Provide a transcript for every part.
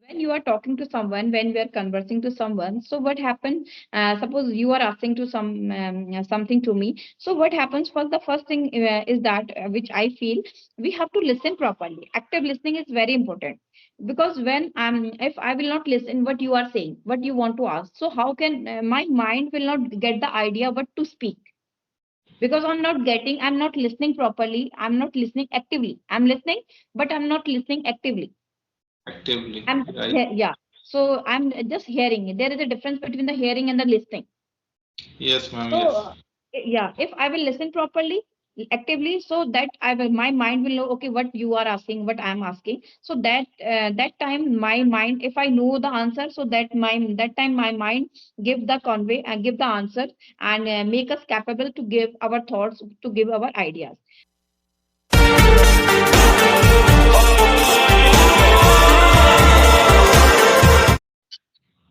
when you are talking to someone, when we are conversing to someone, so what happens? Suppose you are asking to something to me. So what happens? First, the first thing is that which I feel we have to listen properly. Active listening is very important, because when if I will not listen what you are saying, what you want to ask, so how can my mind will not get the idea what to speak, because I'm not listening properly. I'm not listening actively. I'm listening, but I'm not listening actively. Actively, I'm right? yeah. So I'm just hearing. There is a difference between the hearing and the listening. Yes, ma'am. So Yes. yeah, if I will listen properly, actively, so that I will, my mind will know, okay, what you are asking, what I'm asking. So that time my mind, if I know the answer, so that time my mind give the convey and give the answer, and make us capable to give our thoughts, to give our ideas.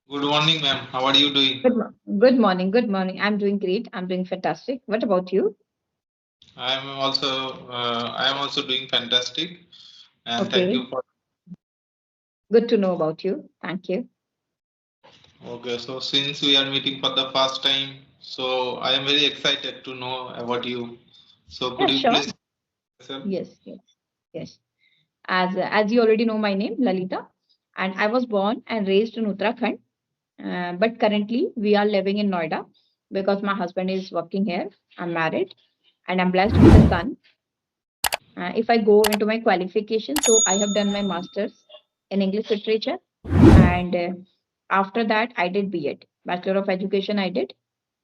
Good morning, ma'am. How are you doing? Good morning. Good morning. I'm doing great. I'm doing fantastic. What about you? I am also doing fantastic, and thank Okay. you for. Good to know about you. Thank you. Okay, so since we are meeting for the first time, so I am very excited to know about you. So Yeah, could you sure. please, sir? Yes, yes, yes. As you already know my name, Lalita, and I was born and raised in Uttarakhand. But currently we are living in Noida because my husband is working here. I'm married and I'm blessed with a son. If I go into my qualification, so I have done my master's in English literature, and after that I did B.Ed, Bachelor of Education I did,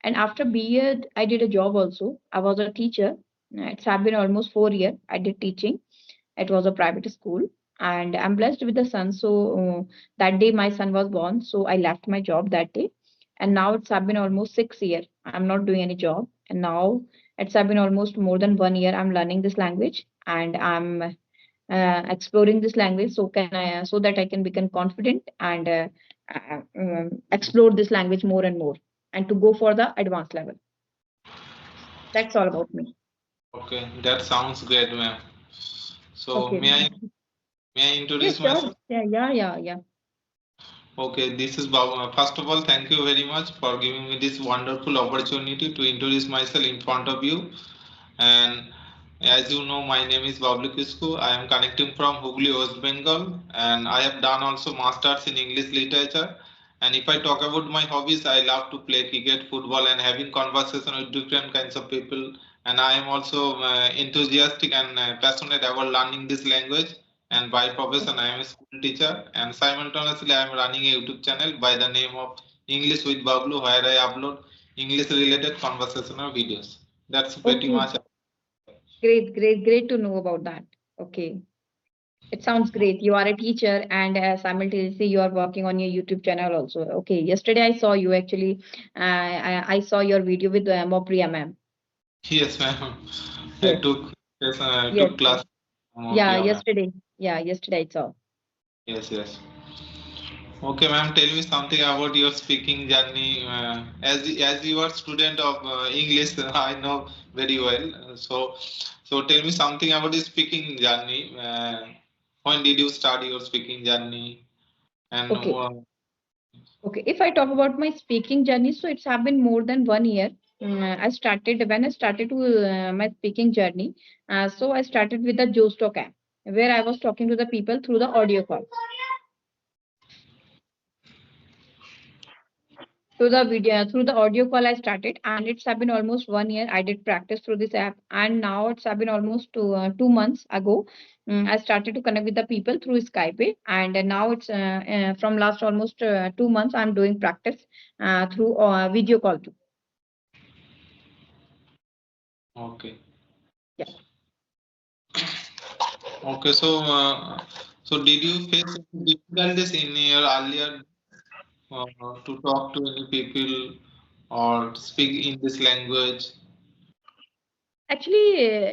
and after B.Ed I did a job also. I was a teacher. It's have been almost 4 years I did teaching. It was a private school, and I'm blessed with a son. So that day my son was born, so I left my job that day, and now it's have been almost 6 years. I'm not doing any job, and now it's have been almost more than 1 year. I'm learning this language, and I'm exploring this language, so that I can become confident and explore this language more and more, and to go for the advanced level. That's all about me. Okay, that sounds great, ma'am. So Okay. may I Yes, introduce sure. myself? Yeah, yeah, yeah, yeah. Okay, this is Babu. First of all, thank you very much for giving me this wonderful opportunity to introduce myself in front of you. And as you know, my name is Bablu Kisku. I am connecting from Hooghly, West Bengal, and I have done also masters in English literature. And if I talk about my hobbies, I love to play cricket, football, and having conversation with different kinds of people. And I am also enthusiastic and passionate about learning this language. And by profession, I am a school teacher, and simultaneously, I am running a YouTube channel by the name of English with Bablu, where I upload English-related conversational videos. That's pretty Okay. much. Great, great, great to know about that. Okay. It sounds great. You are a teacher, and simultaneously you are working on your YouTube channel also. Okay. Yesterday I saw you actually. I saw your video with Mopriya ma'am. Yes, ma'am. I Yes. took yes, I Yes. took Yes. class from Yeah. Priya, ma'am. Yesterday. Yeah. Yesterday I saw. Yes, yes. Okay, ma'am. Tell me something about your speaking journey. As you are student of English, I know very well. So tell me something about the speaking journey. When did you start your speaking journey? And Okay. Okay. If I talk about my speaking journey, so it's have been more than 1 year. I started when I started to my speaking journey. So I started with the Joestock app, where I was talking to the people through the audio call. Through the video, through the audio call I started, and it's have been almost 1 year I did practice through this app, and now it's have been almost 2 months ago. I started to connect with the people through Skype, and now it's from last almost 2 months I'm doing practice through video call too. okay, Yeah. okay. So did you face any difficulties in your earlier uh, to talk to any people or speak in this language? Actually,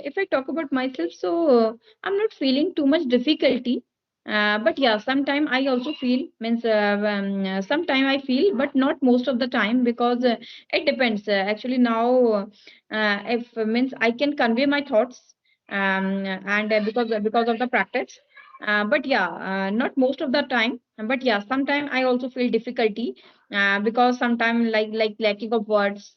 if I talk about myself, so I'm not feeling too much difficulty. But yeah, sometime I also feel, means sometime I feel, but not most of the time, because it depends. Actually, now if means I can convey my thoughts, and because of the practice. But yeah, not most of the time. But yeah, sometimes I also feel difficulty because sometimes like lacking of words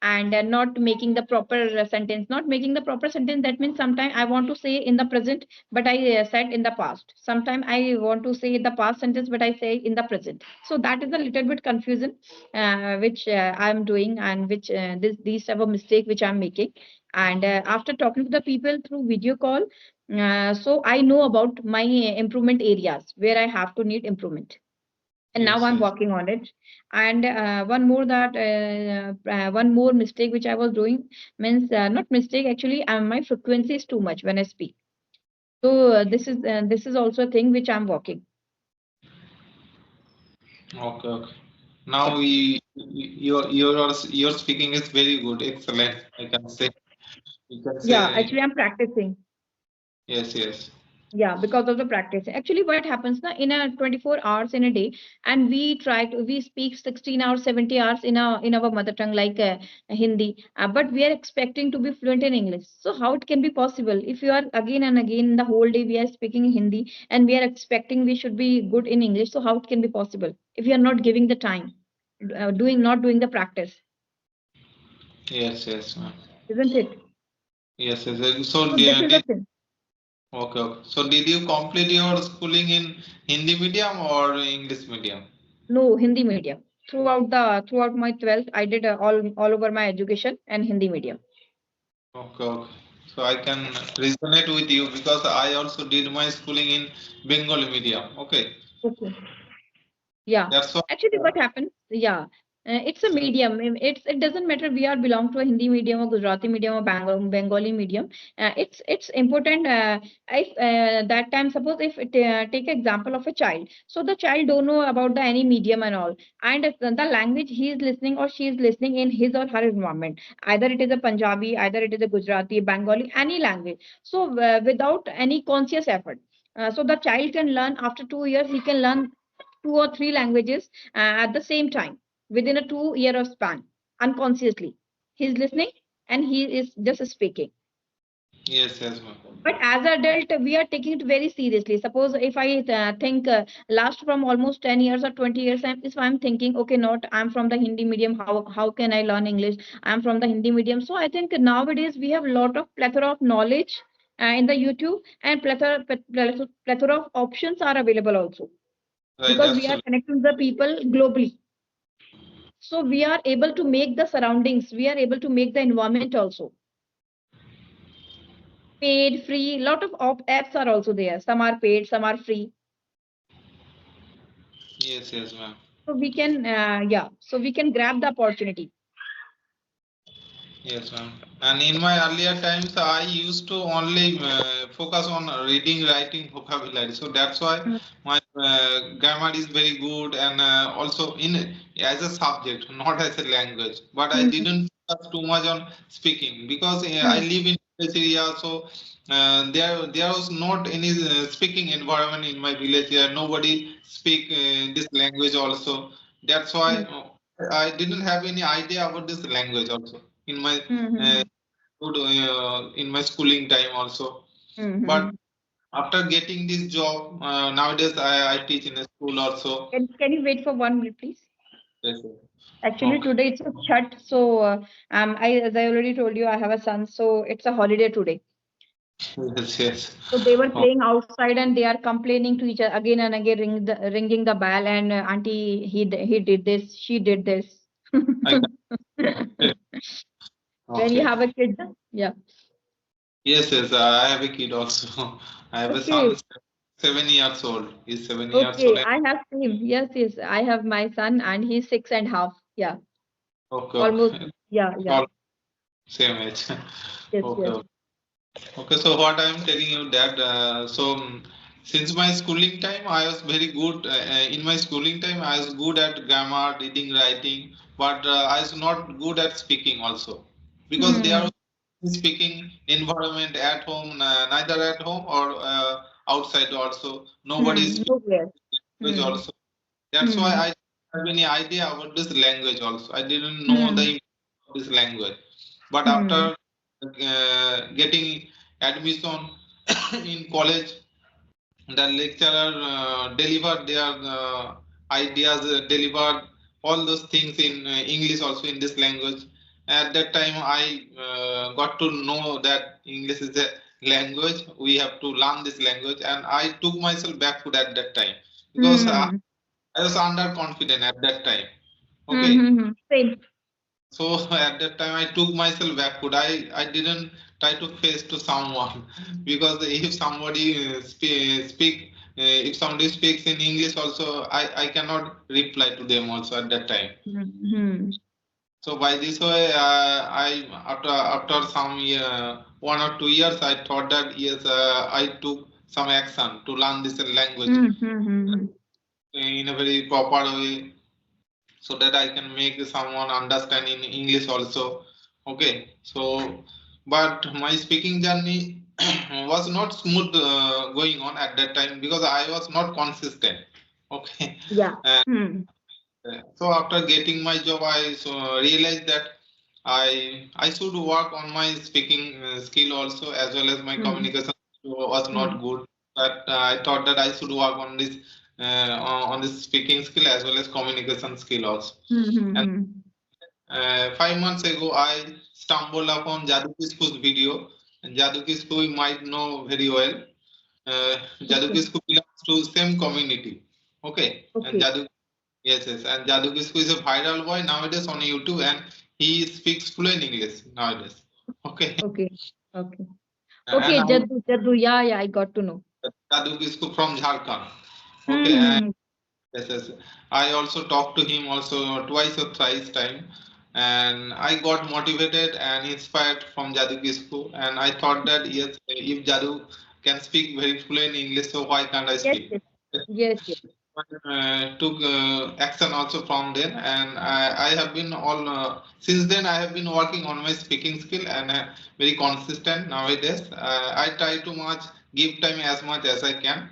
and not making the proper sentence. Not making the proper sentence. That means sometimes I want to say in the present, but I said in the past. Sometimes I want to say the past sentence, but I say in the present. So that is a little bit confusion, which I'm doing, and which these type of mistake which I'm making. And after talking to the people through video call, so I know about my improvement areas where I have to need improvement, and now Yes, I'm yes. working on it. And one more mistake which I was doing means not mistake actually. My frequency is too much when I speak. So this is also a thing which I'm working. Okay, okay. Yeah, Now your speaking is very good, excellent. I can say. You can yeah. say Actually, I'm practicing. yes, yes. Yeah, because of the practice. Actually, what happens now in a 24 hours in a day, and we speak 16 hours, 70 hours in our mother tongue like Hindi, but we are expecting to be fluent in English. So how it can be possible if you are again and again the whole day we are speaking Hindi and we are expecting we should be good in English? So how it can be possible if you are not giving the time, doing not doing the practice, Yes, yes, ma'am. isn't it? Yes, yes. So So this is the thing. okay, okay. So did you complete your schooling in Hindi medium or English medium? No, Hindi medium. Throughout my 12th, I did all over my education and Hindi medium. Okay, okay. So I can resonate with you because I also did my schooling in Bengali medium. Okay, Okay. Yeah. that's why. Actually, what happens? Yeah. It's a medium. It doesn't matter we are belong to a Hindi medium or Gujarati medium or Bengali medium. It's important. If that time, suppose if it, take example of a child. So the child don't know about the any medium and all, and if the language he is listening or she is listening in his or her environment. Either it is a Punjabi, either it is a Gujarati, Bengali, any language. So without any conscious effort. So the child can learn after 2 years. He can learn two or three languages at the same time within a 2 year of span unconsciously. He's listening and he is just speaking. Yes, yes, ma'am. But as an adult, we are taking it very seriously. Suppose if I think last from almost 10 years or 20 years, if I'm thinking, okay, not I'm from the Hindi medium, how can I learn English? I'm from the Hindi medium. So I think nowadays we have a lot of plethora of knowledge in the YouTube, and plethora of options are available also, Right, because we are absolutely. connecting the people globally. So we are able to make the surroundings, we are able to make the environment also. Paid, free, lot of apps are also there. Some are paid, some are free. Yes, yes, ma'am. So we can, yeah, so we can grab the opportunity. Yes, ma'am. And in my earlier times, I used to only focus on reading, writing vocabulary. So that's why Mm, my grammar is very good, and also in as a subject, not as a language. But I mm, didn't focus too much on speaking because I mm, live in village area, so there was not any speaking environment in my village. Here, nobody speak this language also. That's why mm, I didn't have any idea about this language also in my mm, uh, mm, in my schooling time also. mm, But mm. after getting this job, nowadays I teach in a school also. Can you wait for 1 minute, please? Yes, sir. Actually, Okay. today it's a chat. So, as I already told you, I have a son. So it's a holiday today. Yes, yes. So they were Oh, playing outside and they are complaining to each other again and again, ringing the bell. And auntie, he did this, she did this. I can. When you Okay. have a kid, yeah. Yes, yes. I have a kid also. I have a son, Okay, 7 years old. He's 7 years old. okay. I have same. Yes, yes. I have my son and he's 6.5. Yeah, Okay, almost. okay. Yeah, yeah. All same age. Yes, Okay, yes. okay. Okay, so what I'm telling you that since my schooling time, I was very good. In my schooling time, I was good at grammar, reading, writing, but I was not good at speaking also because there Hmm. was speaking environment at home, neither at home or outside also. Nobody Hmm. speaks No way. language Hmm. also. That's why Hmm. I didn't have any idea about this language also. I didn't know the Hmm. impact of this language. But Hmm. after getting admission in college, the lecturer delivered their ideas, delivered all those things in English also in this language. At that time, I got to know that English is a language. We have to learn this language, and I took myself backward at that time because Hmm. I was underconfident at that time. Okay, Mm-hmm. Same. so at that time I took myself backward. I didn't try to face to someone because if somebody if somebody speaks in English also, I cannot reply to them also at that time. Mm-hmm. So by this way, I after some 1 or 2 years, I thought that yes, I took some action to learn this language Mm-hmm. in a very proper way, so that I can make someone understand in English also. Okay, so but my speaking journey was not smooth going on at that time because I was not consistent. Okay, Yeah. and Hmm. so after getting my job, I realized that I should work on my speaking skill also, as well as my Hmm. communication was Hmm. not good. But I thought that I should work on this speaking skill as well as communication skill also. And Mm-hmm. 5 months ago, I stumbled upon Jadu Kisku's video. And Jadu Kisku you might know very well. Jadu Okay. Kisku belongs to same community. Okay, and Okay. yes, yes, and Jadu Kisku is a viral boy nowadays on YouTube, and he speaks fluent English nowadays. Okay, Okay. Okay. and Okay. Jaddu. Jaddu. Yeah. Yeah. I got to know. Jadu Kisku from Jharkhand. Okay, and Mm-hmm. yes, yes. I also talked to him also twice or thrice time, and I got motivated and inspired from Jadu Kisku, and I thought that yes, if Jadu can speak very fluent English, so why can't I Yes. speak? Yes. Yes. Yes. Took action also from then, and I have been all since then I have been working on my speaking skill and very consistent nowadays. I try to much give time as much as I can.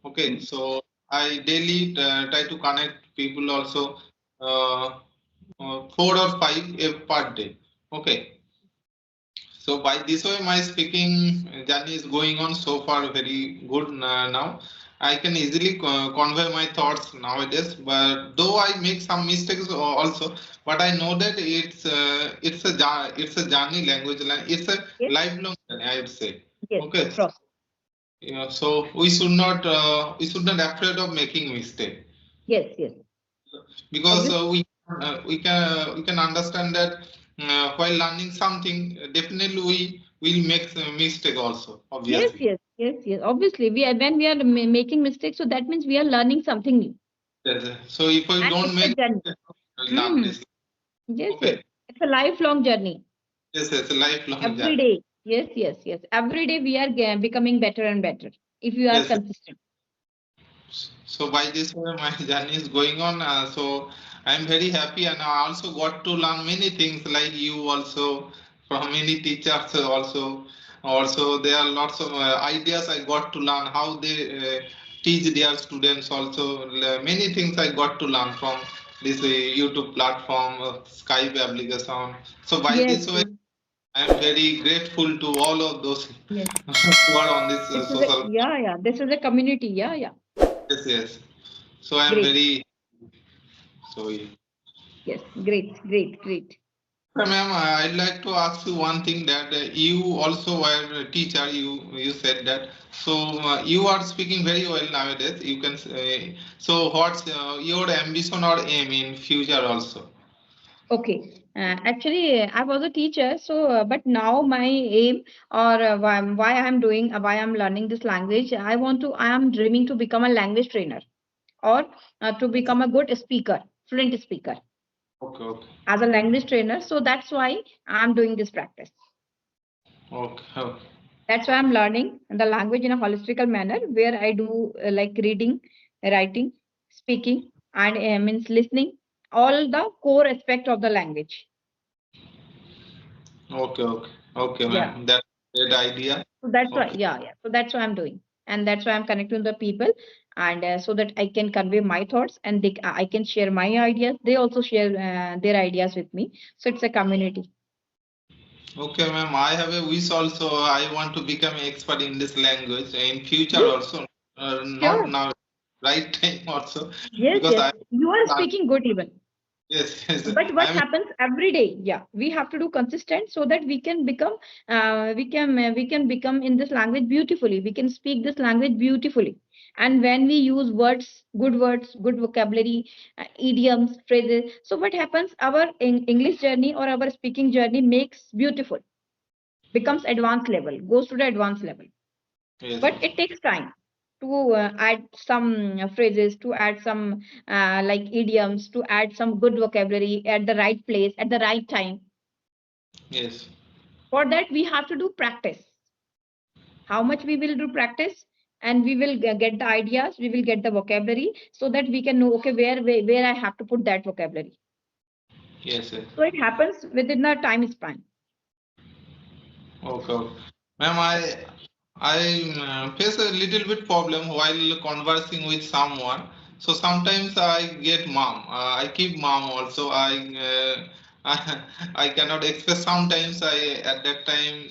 Okay, so I daily try to connect people also, uh, 4 or 5 per day. Okay, so by this way, my speaking journey is going on so far very good now. I can easily convey my thoughts nowadays, but though I make some mistakes also, but I know that it's a journey language, it's a Yes. lifelong journey, I would say. Yes. Okay, Cross. yeah, so we should not afraid of making mistake Yes. Yes. because Obviously. we can understand that while learning something, definitely we will make a mistake also, Yes. obviously. Yes. Yes. Yes. Obviously, we are when we are making mistakes, so that means we are learning something new, Yes, so if we and don't it's a make journey. mistake, we'll learn Hmm. this. Yes. Yes. Okay, It's a lifelong journey. yes, it's a lifelong Every journey. day. Yes. Yes. Yes. Every day we are becoming better and better if you are Yes, consistent. so by this way, my journey is going on. So I'm very happy, and I also got to learn many things like you also from many teachers also. Also, there are lots of ideas I got to learn how they teach their students. Also, many things I got to learn from this YouTube platform, Skype application. So by Yes. this way, Yes. I'm very grateful to all of those Yes. who are on this This is a social. yeah. Yeah. This is a community. Yeah. Yeah. Yes, yes. So I'm Great. very so. Yeah. Yes. Great. Great. Great. Ma'am, I'd like to ask you one thing that you also were a teacher. You said that. So you are speaking very well nowadays. You can say. So what's your ambition or aim in future also? Okay. Actually, I was a teacher, so but now my aim or why I'm doing why I'm learning this language, I am dreaming to become a language trainer or to become a good speaker, fluent speaker Okay, okay, as a language trainer. So that's why I'm doing this practice. okay, okay. That's why I'm learning the language in a holistical manner, where I do like reading, writing, speaking, and means listening, all the core aspect of the language. Okay, okay, okay, Yeah. ma'am. That's a great idea. So that's why, Okay, yeah, yeah. So that's what I'm doing, and that's why I'm connecting with the people, and so that I can convey my thoughts, and I can share my ideas. They also share their ideas with me. So it's a community. okay, ma'am. I have a wish also. I want to become expert in this language in future Yes, also. Not Sure. now, right time also, Yes, because yes. I You are plan. speaking good even. Yes, yes. But I what am. happens every day? Yeah, we have to do consistent so that we can become, we can become in this language beautifully. We can speak this language beautifully. And when we use words, good vocabulary, idioms, phrases. So what happens? Our English journey or our speaking journey makes beautiful, becomes advanced level, goes to the advanced level. Yes, But yes, it takes time to add some phrases, to add some like idioms, to add some good vocabulary at the right place at the right time. yes. For that we have to do practice. How much we will do practice, and we will get the ideas, we will get the vocabulary, so that we can know, okay, where I have to put that vocabulary. Yes, yes. So it happens within the time span. Okay, okay. Ma'am, I face a little bit problem while conversing with someone. So sometimes I get mom. I keep mom also. I cannot express. Sometimes I at that time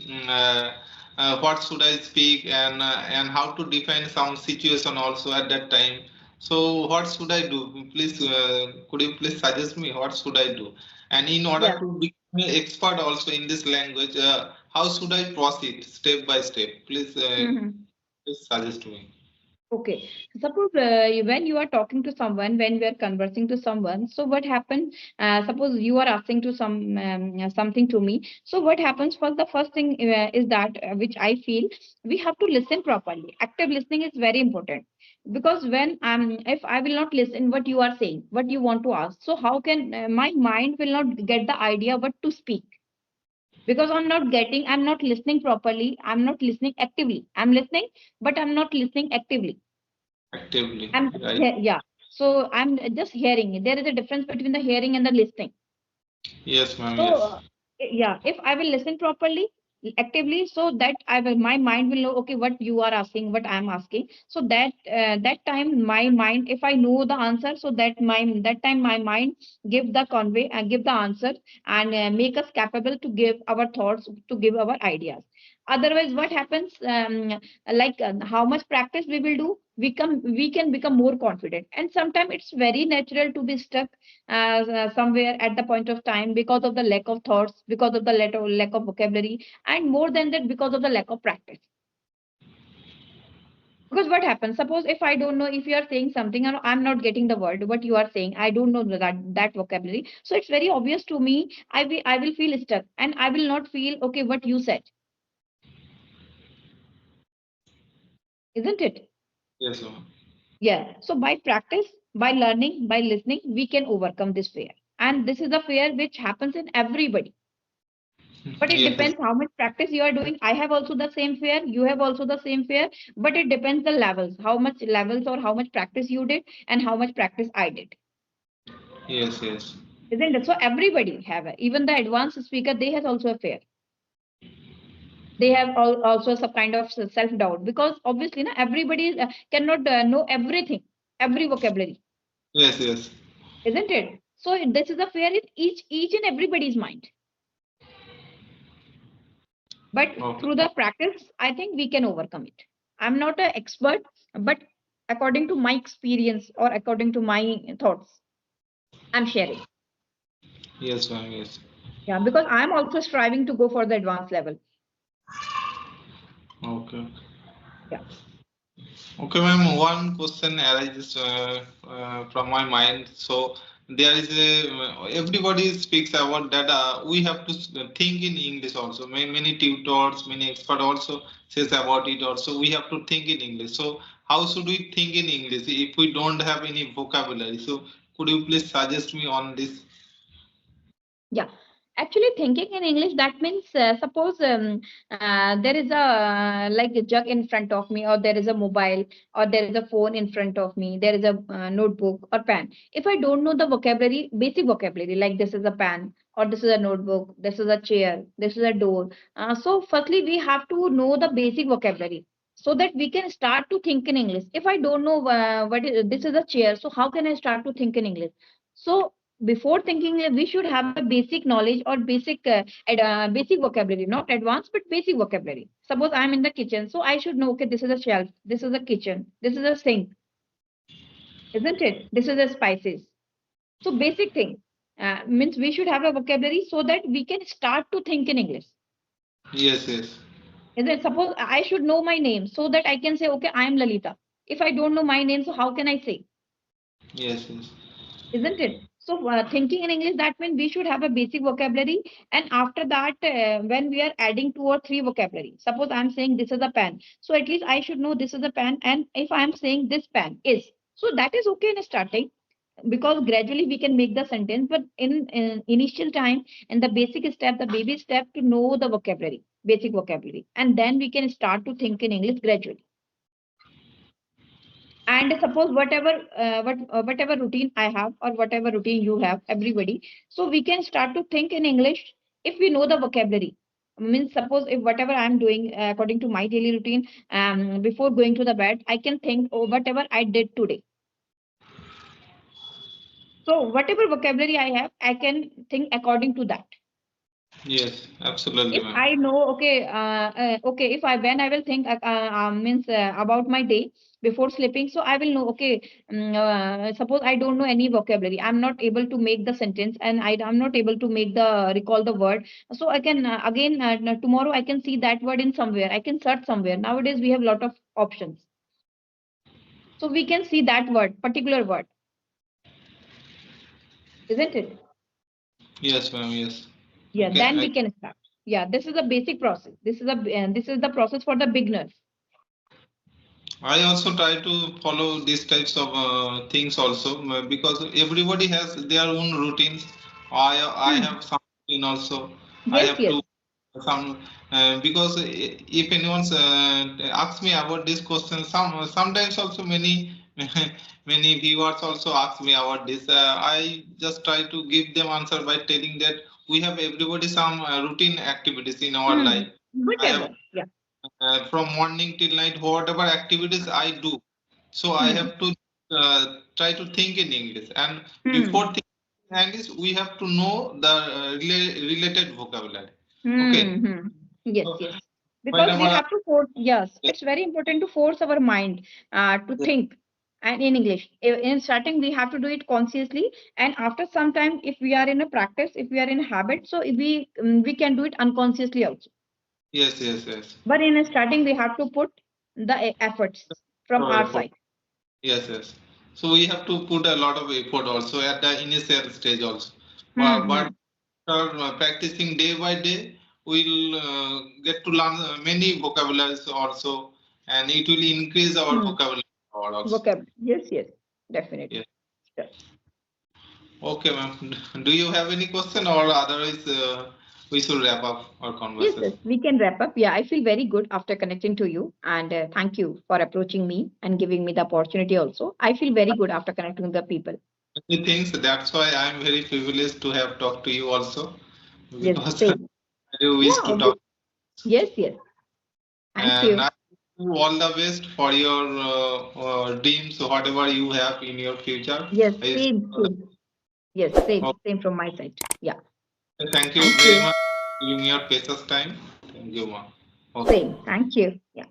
what should I speak and how to define some situation also at that time. So what should I do? Please, could you please suggest me what should I do? And in order Yeah. to become an expert also in this language, how should I proceed step by step? Please, Mhm. please suggest me. Okay. Suppose when you are talking to someone, when we are conversing to someone, so what happens? Suppose you are asking to something to me. So what happens? First, the first thing is that which I feel we have to listen properly. Active listening is very important, because when if I will not listen what you are saying, what you want to ask, so how can my mind will not get the idea what to speak, because I'm not listening properly. I'm not listening actively. I'm listening, but I'm not listening actively. Actively, I'm just right? yeah. So I'm just hearing. There is a difference between the hearing and the listening. Yes, ma'am. So Yes. yeah, if I will listen properly, actively, so that I will, my mind will know, okay, what you are asking, what I am asking. So that time my mind, if I know the answer, so that time my mind give the convey and give the answer, and make us capable to give our thoughts, to give our ideas. Otherwise, what happens? Like how much practice we will do, we can become more confident. And sometimes it's very natural to be stuck somewhere at the point of time, because of the lack of thoughts, because of the lack of vocabulary, and more than that, because of the lack of practice. Because what happens? Suppose if I don't know, if you are saying something and I'm not getting the word, what you are saying, I don't know that vocabulary. So it's very obvious to me. I will feel stuck, and I will not feel okay what you said, isn't it? Yes, ma'am. Yeah. So by practice, by learning, by listening, we can overcome this fear. And this is a fear which happens in everybody. But it Yes. depends how much practice you are doing. I have also the same fear, you have also the same fear, but it depends the levels, how much levels or how much practice you did and how much practice I did, Yes. Yes. isn't it? So everybody have it. Even the advanced speaker, they has also a fear. They have also some kind of self doubt, because obviously na, everybody cannot know everything, every vocabulary, Yes. Yes. isn't it? So this is a fear in each and everybody's mind. But Okay. through the practice, I think we can overcome it. I'm not an expert, but according to my experience or according to my thoughts, I'm sharing. Yes, ma'am. Yes. Yeah, because I'm also striving to go for the advanced level. Okay. Yeah. Okay, ma'am. One question arises from my mind. So there is a everybody speaks about that. We have to think in English also. Many tutors, many experts also says about it. Also, we have to think in English. So how should we think in English if we don't have any vocabulary? So could you please suggest me on this? Yeah, actually, thinking in English, that means suppose there is a like a jug in front of me, or there is a mobile, or there is a phone in front of me, there is a notebook or pen. If I don't know the vocabulary, basic vocabulary, like this is a pen, or this is a notebook, this is a chair, this is a door. So, firstly, we have to know the basic vocabulary, so that we can start to think in English. If I don't know this is a chair, so how can I start to think in English? So before thinking we should have a basic knowledge or basic vocabulary, not advanced but basic vocabulary. Suppose I'm in the kitchen, so I should know, okay, this is a shelf, this is a kitchen, this is a sink, isn't it? This is a spices. So basic thing means we should have a vocabulary so that we can start to think in English. Yes, yes. Is it? Suppose I should know my name so that I can say, okay, I am Lalita. If I don't know my name, so how can I say? Yes, yes. Isn't it? So thinking in English, that means we should have a basic vocabulary, and after that, when we are adding 2 or 3 vocabulary, suppose I'm saying this is a pen, so at least I should know this is a pen, and if I'm saying this pen is, so that is okay in starting, because gradually we can make the sentence. But in initial time, and the basic step, the baby step, to know the vocabulary, basic vocabulary, and then we can start to think in English gradually. And suppose whatever routine I have or whatever routine you have, everybody, so we can start to think in English if we know the vocabulary. Means suppose if whatever I'm doing according to my daily routine, before going to the bed, I can think, oh, whatever I did today. So whatever vocabulary I have, I can think according to that. Yes, absolutely, If ma'am. I know, okay, okay, if I when I will think means about my day before sleeping, so I will know, okay, suppose I don't know any vocabulary, I'm not able to make the sentence, and I'm not able to make the recall the word, so I can again tomorrow I can see that word in somewhere, I can search somewhere. Nowadays we have lot of options, so we can see that word, particular word, isn't it? Yes, ma'am. Yes. Yeah, Okay. then we can start. Yeah, this is a basic process. This is the process for the beginners. I also try to follow these types of things also, because everybody has their own routines. I Hmm. have some routine also. I Yes, have yes. to some because if anyone asks me about this question, sometimes also many many viewers also ask me about this. I just try to give them answer by telling that we have everybody some routine activities in our life. I have Whatever. Yeah. from morning till night, whatever activities I do, so I Hmm. have to try to think in English, and before Hmm. thinking in English we have to know the related vocabulary. Okay. Hmm. Hmm. Yes, So yes. Because we whenever have to force, yes, it's very important to force our mind to think. And in English, in starting, we have to do it consciously. And after some time, if we are in a practice, if we are in a habit, so if we can do it unconsciously also. yes, yes, yes. But in a starting, we have to put the efforts from So our effort. side. Yes, yes. So we have to put a lot of effort also at the initial stage also. But Hmm. practicing day by day, we'll get to learn many vocabularies also, and it will increase our Hmm. vocabulary power also. Vocabulary. Yes, yes. Definitely. Yeah. Sure. Okay, ma'am. Do you have any question, or otherwise we should wrap up our Yes, yes, conversation? we can wrap up. Yeah, I feel very good after connecting to you. And thank you for approaching me and giving me the opportunity also. I feel very good after connecting with the people. Many things. That's why I'm very privileged to have talked to you also, Yes, because I same. do Yeah, wish to talk. yes, yes. Thank And you. I wish you all the best for your dreams, whatever you have in your future. Yes, I wish same, you all the same. Yes, same, best. same from my side. Yeah. Okay, thank you Thank very you. much for giving your precious time. Thank you, ma'am. Okay. Same. Thank you. Yeah.